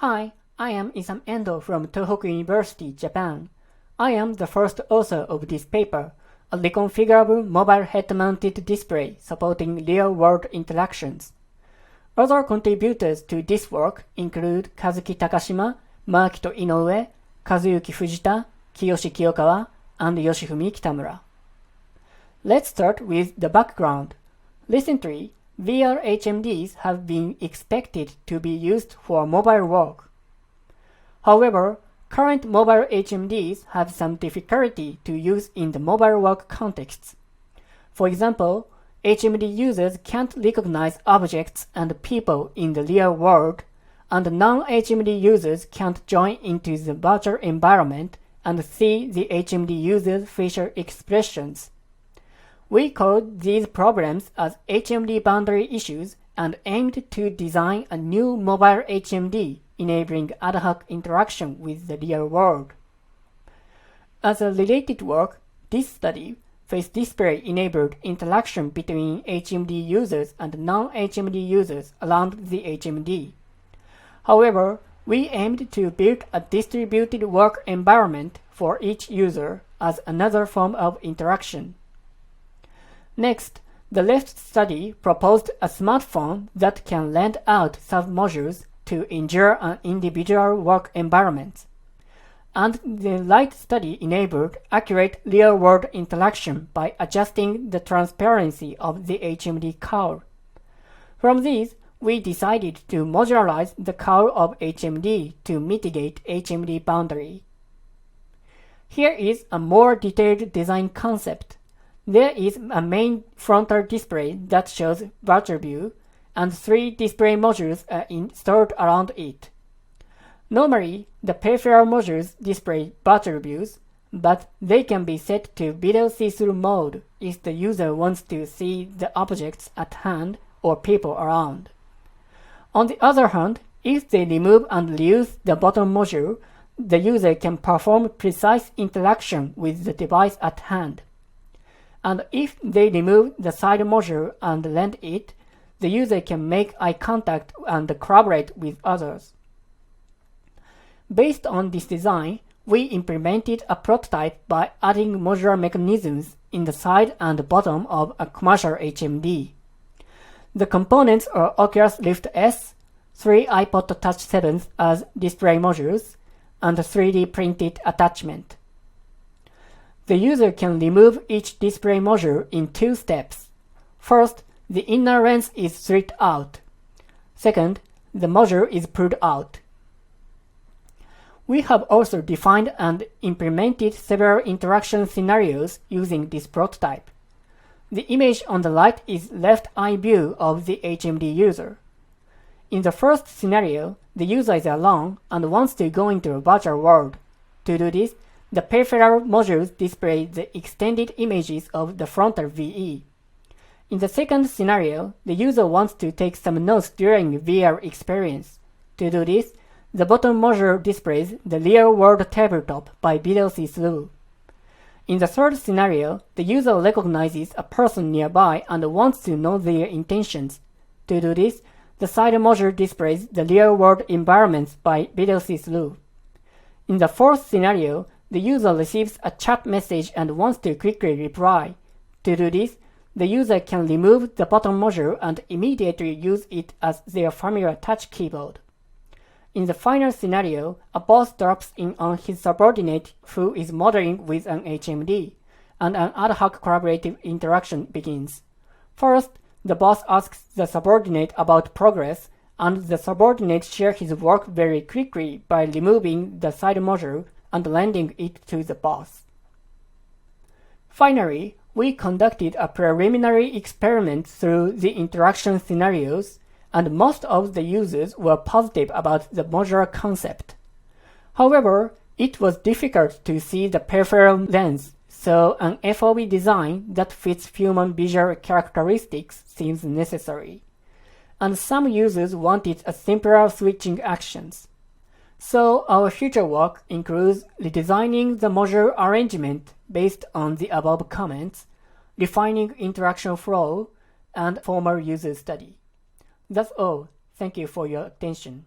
Hi, I am Isamu Endo from Tohoku University, Japan. I am the first author of this paper, a reconfigurable mobile head-mounted display supporting real-world interactions. Other contributors to this work include Kazuki Takashima, Maakito Inoue, Kazuyuki Fujita, Kiyoshi Kiyokawa, and Yoshifumi Kitamura. Let's start with the background. Recently, VR HMDs have been expected to be used for mobile work. However, current mobile HMDs have some difficulty to use in the mobile work contexts. For example, HMD users can't recognize objects and people in the real world, and non-HMD users can't join into the virtual environment and see the HMD user's facial expressions. We called these problems as HMD boundary issues and aimed to design a new mobile HMD enabling ad-hoc interaction with the real world. As a related work, this study, Face Display enabled interaction between HMD users and non-HMD users around the HMD. However, we aimed to build a distributed work environment for each user as another form of interaction. Next, the left study proposed a smartphone that can lend out submodules to endure an individual work environment. And the right study enabled accurate real-world interaction by adjusting the transparency of the HMD cowl. From these, we decided to modularize the cowl of HMD to mitigate HMD boundary. Here is a more detailed design concept. There is a main frontal display that shows virtual view, and 3 display modules are installed around it. Normally, the peripheral modules display virtual views, but they can be set to video see-through mode if the user wants to see the objects at hand or people around. On the other hand, if they remove and reuse the bottom module, the user can perform precise interaction with the device at hand. And if they remove the side module and lend it, the user can make eye contact and collaborate with others. Based on this design, we implemented a prototype by adding modular mechanisms in the side and bottom of a commercial HMD. The components are Oculus Rift S, 3 iPod Touch 7s as display modules, and a 3D printed attachment. The user can remove each display module in 2 steps. First, the inner lens is stripped out. Second, the module is pulled out. We have also defined and implemented several interaction scenarios using this prototype. The image on the right is left eye view of the HMD user. In the first scenario, the user is alone and wants to go into a virtual world. To do this, the peripheral modules display the extended images of the frontal VE. In the second scenario, the user wants to take some notes during VR experience. To do this, the bottom module displays the real-world tabletop by video see-through. In the third scenario, the user recognizes a person nearby and wants to know their intentions. To do this, the side module displays the real-world environments by video see-through. In the fourth scenario, the user receives a chat message and wants to quickly reply. To do this, the user can remove the bottom module and immediately use it as their familiar touch keyboard. In the final scenario, a boss drops in on his subordinate who is modeling with an HMD, and an ad-hoc collaborative interaction begins. First, the boss asks the subordinate about progress, and the subordinate shares his work very quickly by removing the side module and lending it to the boss. Finally, we conducted a preliminary experiment through the interaction scenarios, and most of the users were positive about the modular concept. However, it was difficult to see the peripheral lens, so an FOV design that fits human visual characteristics seems necessary. And some users wanted a simpler switching actions. So our future work includes redesigning the module arrangement based on the above comments, refining interaction flow, and formal user study. That's all. Thank you for your attention.